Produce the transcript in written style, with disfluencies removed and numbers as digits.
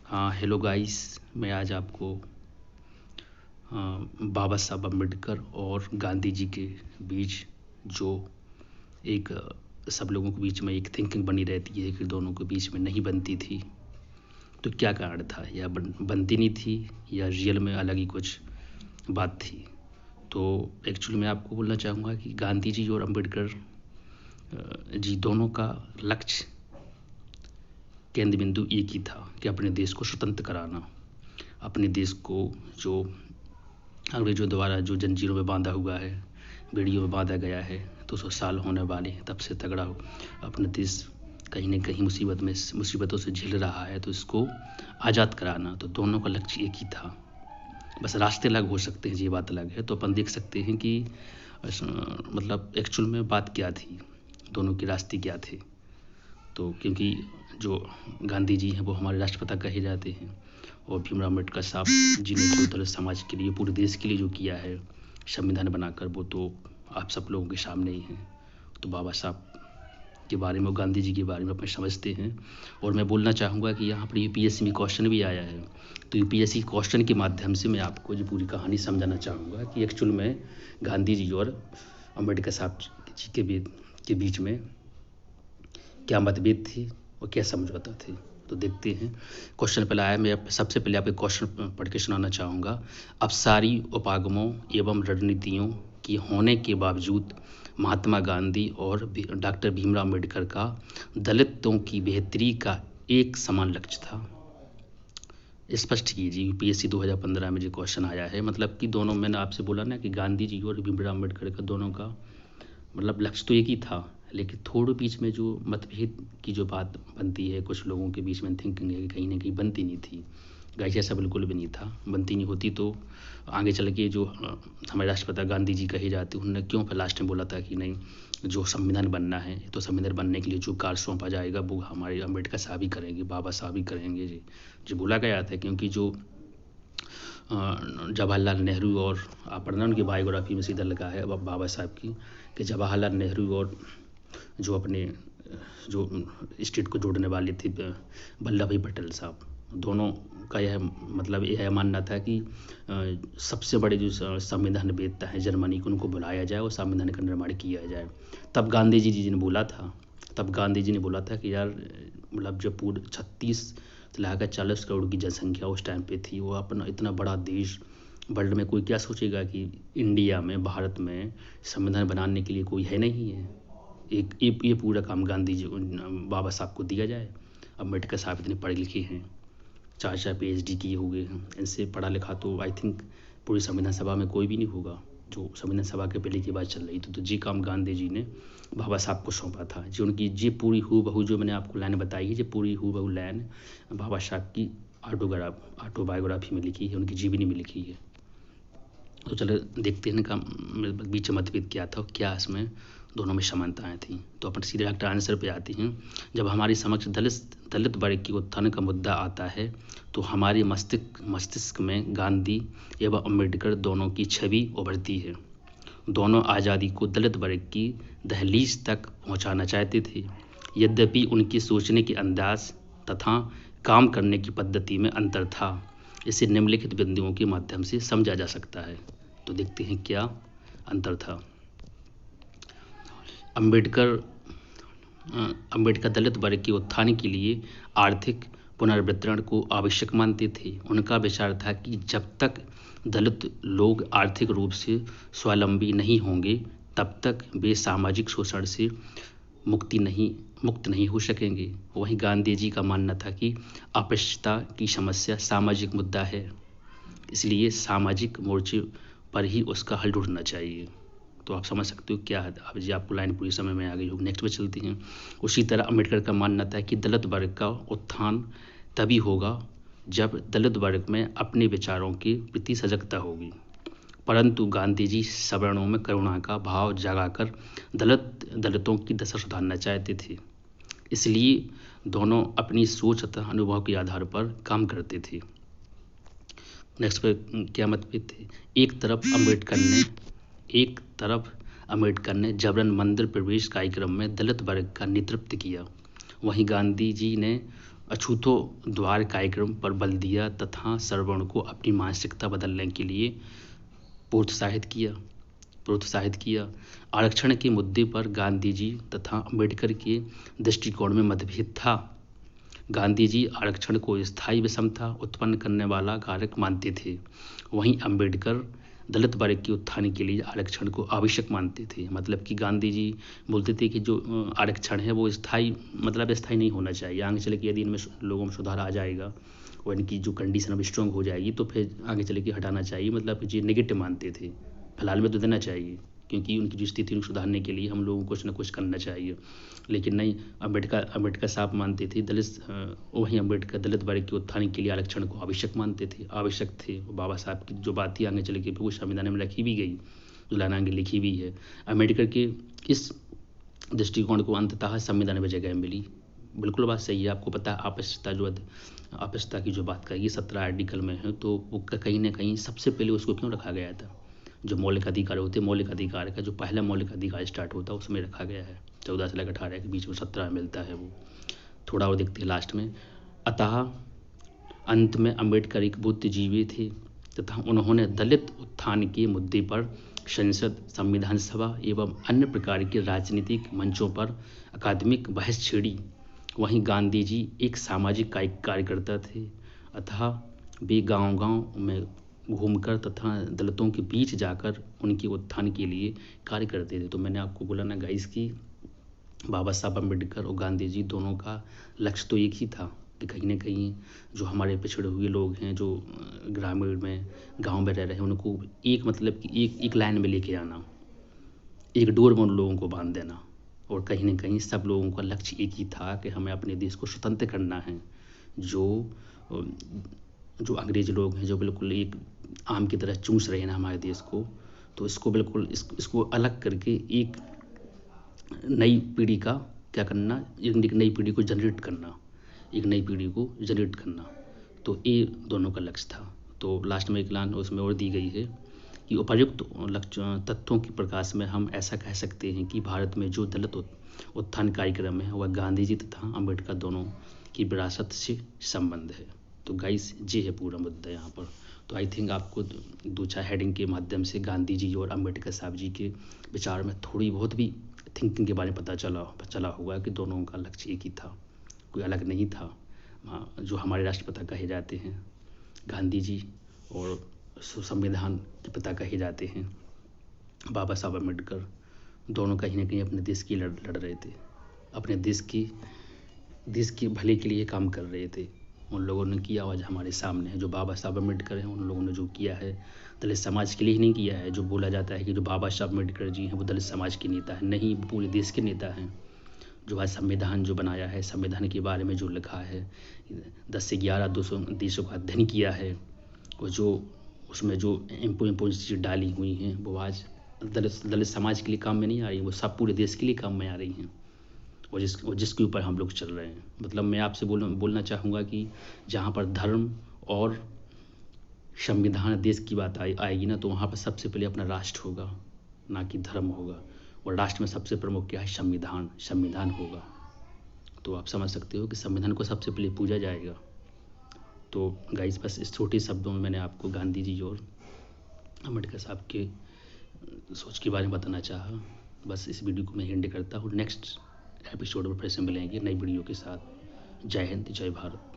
हाँ, hello guys. मैं आज आपको बाबा साहब अम्बेडकर और गांधी जी के बीच जो एक सब लोगों के बीच में एक थिंकिंग बनी रहती है कि दोनों के बीच में नहीं बनती थी, तो क्या कारण था, या बनती नहीं थी, या रियल में अलग ही कुछ बात थी। तो एक्चुअली मैं आपको बोलना चाहूँगा कि गांधी जी और अम्बेडकर जी दोनों का लक्ष्य, केंद्र बिंदु एक ही था कि अपने देश को स्वतंत्र कराना। अपने देश को जो अंग्रेजों द्वारा जो जंजीरों में बांधा हुआ है, बेड़ियों में बांधा गया है, 200 साल होने वाले तब से तगड़ा हो अपना देश कहीं न कहीं मुसीबतों से झेल रहा है, तो इसको आज़ाद कराना। तो दोनों का लक्ष्य एक ही था, बस रास्ते अलग हो सकते हैं, ये बात अलग है। तो अपन देख सकते हैं कि मतलब एक्चुअल में बात क्या थी, दोनों के रास्ते क्या थे। तो क्योंकि जो गांधी जी हैं वो हमारे राष्ट्रपिता कहे जाते हैं, और भीमराव अम्बेडकर साहब जी ने जो दलित समाज के लिए, पूरे देश के लिए जो किया है संविधान बनाकर, वो तो आप सब लोगों के सामने ही हैं। तो बाबा साहब के बारे में और गांधी जी के बारे में अपन समझते हैं। और मैं बोलना चाहूँगा कि यहाँ पर यूपीएससी में क्वेश्चन भी आया है, तो यूपीएससी क्वेश्चन के माध्यम से मैं आपको ये पूरी कहानी समझाना चाहूँगा कि एक्चुअल में गांधी जी और अम्बेडकर साहब जी के बीच में क्या मतभेद थी और क्या समझौता थे। तो देखते हैं। क्वेश्चन पहला आया, मैं सबसे पहले आपको क्वेश्चन पढ़ के सुनाना चाहूँगा। अब सारी उपागमों एवं रणनीतियों की होने के बावजूद महात्मा गांधी और डॉक्टर भीमराव अम्बेडकर का दलितों की बेहतरी का एक समान लक्ष्य था। स्पष्ट कीजिए। यूपीएससी 2015 में जो क्वेश्चन आया है, मतलब कि दोनों, मैंने आपसे बोला ना कि गांधी जी और भीमराव अम्बेडकर का दोनों का मतलब लक्ष्य तो एक ही था, लेकिन थोड़े बीच में जो मतभेद की जो बात बनती है, कुछ लोगों के बीच में थिंकिंग है कि कहीं ना कहीं बनती नहीं थी। गाइस, ऐसा बिल्कुल भी नहीं था। बनती नहीं होती तो आगे चल के जो हमारे राष्ट्रपिता गांधी जी कहे जाते, उन्होंने क्यों फिर लास्ट में बोला था कि नहीं, जो संविधान बनना है तो संविधान बनने के लिए जो कार्य सौंपा जाएगा वो हमारे अम्बेडकर साहब ही करेंगे, बाबा साहब ही करेंगे जी। जो बोला गया था, क्योंकि जो जवाहरलाल नेहरू, और आप पढ़ना उनकी बायोग्राफी में सीधा लगा है बाबा साहब की, कि जवाहरलाल नेहरू और जो अपने जो स्टेट को जोड़ने वाले थे वल्लभ भाई पटेल साहब, दोनों का यह मतलब यह मानना था कि सबसे बड़े जो संविधानवेत्ता हैं जर्मनी के, उनको बुलाया जाए और संविधान का निर्माण किया जाए। तब गांधी जी ने बोला था, कि यार मतलब जब पूरे 36 से लाकर 40 करोड़ की जनसंख्या उस टाइम पे थी, वो अपना इतना बड़ा देश, वर्ल्ड में कोई क्या सोचेगा कि इंडिया में, भारत में संविधान बनाने के लिए कोई है नहीं है। ये पूरा काम गांधी जी, बाबा साहब को दिया जाए। अम्बेडकर साहब इतने पढ़े लिखे हैं, 4 PhD किए हुए हैं, इनसे पढ़ा लिखा तो आई थिंक पूरी संविधान सभा में कोई भी नहीं होगा, जो संविधान सभा के पहले की बात चल रही थी। तो जी काम गांधी जी ने बाबा साहब को सौंपा था। जो उनकी जी पूरी हूबहू, जो मैंने आपको लाइन बताई है, जो पूरी हूबहू लाइन बाबा साहब की ऑटोबायोग्राफी में लिखी है, उनकी जीवनी में लिखी है। तो चलो देखते हैं इनका बीच मतभेद क्या था, क्या इसमें दोनों में समानताएं थी। तो अपन सीधे डायरेक्ट आंसर पे आते हैं। जब हमारी समक्ष दलित वर्ग की उत्थान का मुद्दा आता है, तो हमारे मस्तिष्क में गांधी एवं अम्बेडकर दोनों की छवि उभरती है। दोनों आज़ादी को दलित वर्ग की दहलीज तक पहुंचाना चाहते थे, यद्यपि उनके सोचने के अंदाज तथा काम करने की पद्धति में अंतर था। इसे निम्नलिखित बिंदुओं के माध्यम से समझा जा सकता है। तो देखते हैं क्या अंतर था। अम्बेडकर दलित वर्ग के उत्थान के लिए आर्थिक पुनर्वितरण को आवश्यक मानते थे। उनका विचार था कि जब तक दलित लोग आर्थिक रूप से स्वावलंबी नहीं होंगे, तब तक वे सामाजिक शोषण से मुक्त नहीं हो सकेंगे। वहीं गांधी जी का मानना था कि अस्पृश्यता की समस्या सामाजिक मुद्दा है, इसलिए सामाजिक मोर्चे पर ही उसका हल ढूंढना चाहिए। तो आप समझ सकते हो क्या है। अब जी आपको लाइन पूरी समय में आ गई होगी। नेक्स्ट पे चलती हैं। उसी तरह अम्बेडकर का मानना था कि दलित वर्ग का उत्थान तभी होगा जब दलित वर्ग में अपने विचारों के प्रति सजगता होगी। परंतु गांधी जी सवर्णों में करुणा का भाव जगाकर दलितों की दशा सुधारना चाहते थे। इसलिए दोनों अपनी सोच तथा अनुभव के आधार पर काम करते थे। नेक्स्ट पे क्या मतभेद थे। एक तरफ अम्बेडकर ने जबरन मंदिर प्रवेश कार्यक्रम में दलित वर्ग का नेतृत्व किया, वहीं गांधी जी ने अछूतों द्वार कार्यक्रम पर बल दिया तथा सवर्णों को अपनी मानसिकता बदलने के लिए प्रोत्साहित किया। आरक्षण के मुद्दे पर गांधी जी तथा अम्बेडकर के दृष्टिकोण में मतभेद था। गांधी जी आरक्षण को स्थायी विषमता उत्पन्न करने वाला कारक मानते थे, वहीं अम्बेडकर दलित वर्ग के उत्थान के लिए आरक्षण को आवश्यक मानते थे। मतलब कि गांधी जी बोलते थे कि जो आरक्षण है वो स्थायी नहीं होना चाहिए। आगे चले के यदि इनमें लोगों में सुधार आ जाएगा और इनकी जो कंडीशन अब स्ट्रॉन्ग हो जाएगी तो फिर आगे चले के हटाना चाहिए। मतलब कि ये नेगेटिव मानते थे, फिलहाल में तो देना चाहिए क्योंकि उनकी जो स्थिति उनको सुधारने के लिए हम लोगों को कुछ ना कुछ करना चाहिए। लेकिन नहीं, अम्बेडकर साहब मानते थे वहीं अम्बेडकर दलित वर्ग के उत्थान के लिए आरक्षण को आवश्यक थे। बाबा साहब की जो बात थी आगे चले के वो संविधान में रखी भी गई, जो लाइन आगे लिखी भी है। अम्बेडकर के इस दृष्टिकोण को अंततः संविधान में जगह मिली। बिल्कुल बात सही है। आपको पता है आपसता की जो बात कही 17 आर्टिकल में है, तो वो कहीं ना कहीं सबसे पहले उसको क्यों रखा गया था? जो मौलिक अधिकार होते हैं, मौलिक अधिकार का जो पहला मौलिक अधिकार स्टार्ट होता है उसमें रखा गया है। 14 से लेकर 18 के बीच में 17 मिलता है। वो थोड़ा और देखते हैं लास्ट में। अतः अंत में अम्बेडकर एक बुद्धिजीवी थे तथा उन्होंने दलित उत्थान के मुद्दे पर संसद, संविधान सभा एवं अन्य प्रकार के राजनीतिक मंचों पर अकादमिक बहस छेड़ी। वहीं गांधी जी एक सामाजिक कार्यकर्ता थे, अतः वे गांव-गांव में घूमकर तथा दलितों के बीच जाकर उनके उत्थान के लिए कार्य करते थे। तो मैंने आपको बोला ना गाइस कि बाबा साहब अम्बेडकर और गांधी जी दोनों का लक्ष्य तो एक ही था कि कहीं ना कहीं जो हमारे पिछड़े हुए लोग हैं, जो ग्रामीण में गांव में रह रहे हैं, उनको एक लाइन में लेके आना, एक डोर में उन लोगों को बांध देना। और कहीं ना कहीं सब लोगों का लक्ष्य एक ही था कि हमें अपने देश को स्वतंत्र करना है। जो अंग्रेज लोग हैं, जो बिल्कुल एक आम की तरह चूस रहे हैं हमारे देश को, तो इसको बिल्कुल इसको अलग करके एक नई पीढ़ी का क्या करना, एक नई पीढ़ी को जनरेट करना, तो ये दोनों का लक्ष्य था। तो लास्ट में एक लाइन उसमें और दी गई है कि उपर्युक्त तथ्यों के प्रकाश में हम ऐसा कह सकते हैं कि भारत में जो दलित उत्थान कार्यक्रम है वह गांधी जी तथा अम्बेडकर दोनों की विरासत से संबंध है। तो गाइस ये है पूरा मुद्दा यहाँ पर। तो आई थिंक आपको 2-4 हेडिंग के माध्यम से गांधी जी और अम्बेडकर साहब जी के विचार में थोड़ी बहुत भी थिंकिंग के बारे में पता चला होगा कि दोनों का लक्ष्य एक ही था, कोई अलग नहीं था। जो हमारे राष्ट्रपिता कहे जाते हैं गांधी जी, और संविधान के पिता कहे जाते हैं बाबा साहब अम्बेडकर, दोनों कहीं ना कहीं अपने देश की लड़ रहे थे, अपने देश के भले के लिए काम कर रहे थे। उन लोगों ने किया आज हमारे सामने है। जो बाबा साहब अम्बेडकर हैं, उन लोगों ने जो किया है दलित समाज के लिए ही नहीं किया है। जो बोला जाता है कि जो बाबा साहब अम्बेडकर जी हैं वो दलित समाज के नेता हैं, नहीं, पूरे देश के नेता हैं। जो आज संविधान जो बनाया है, संविधान के बारे में जो लिखा है, 10 से 11 देशों का अध्ययन किया है, और जो उसमें जो इम्पोर्टेंट चीज़ें डाली हुई हैं वो आज दलित समाज के लिए काम में नहीं आ रही, वो सब पूरे देश के लिए काम में आ रही हैं, और जिसके ऊपर हम लोग चल रहे हैं। मतलब मैं आपसे बोलना चाहूँगा कि जहाँ पर धर्म और संविधान देश की बात आएगी ना, तो वहाँ पर सबसे पहले अपना राष्ट्र होगा, ना कि धर्म होगा। और राष्ट्र में सबसे प्रमुख क्या है? संविधान होगा। तो आप समझ सकते हो कि संविधान को सबसे पहले पूजा जाएगा। तो गाइस बस इस छोटे शब्दों में मैंने आपको गांधी जी और अम्बेडकर साहब के सोच के बारे में बताना चाहा। बस इस वीडियो को मैं एंड करता हूँ। नेक्स्ट एपिसोड में फिर से मिलेंगे नई वीडियो के साथ। जय हिंद, जय भारत।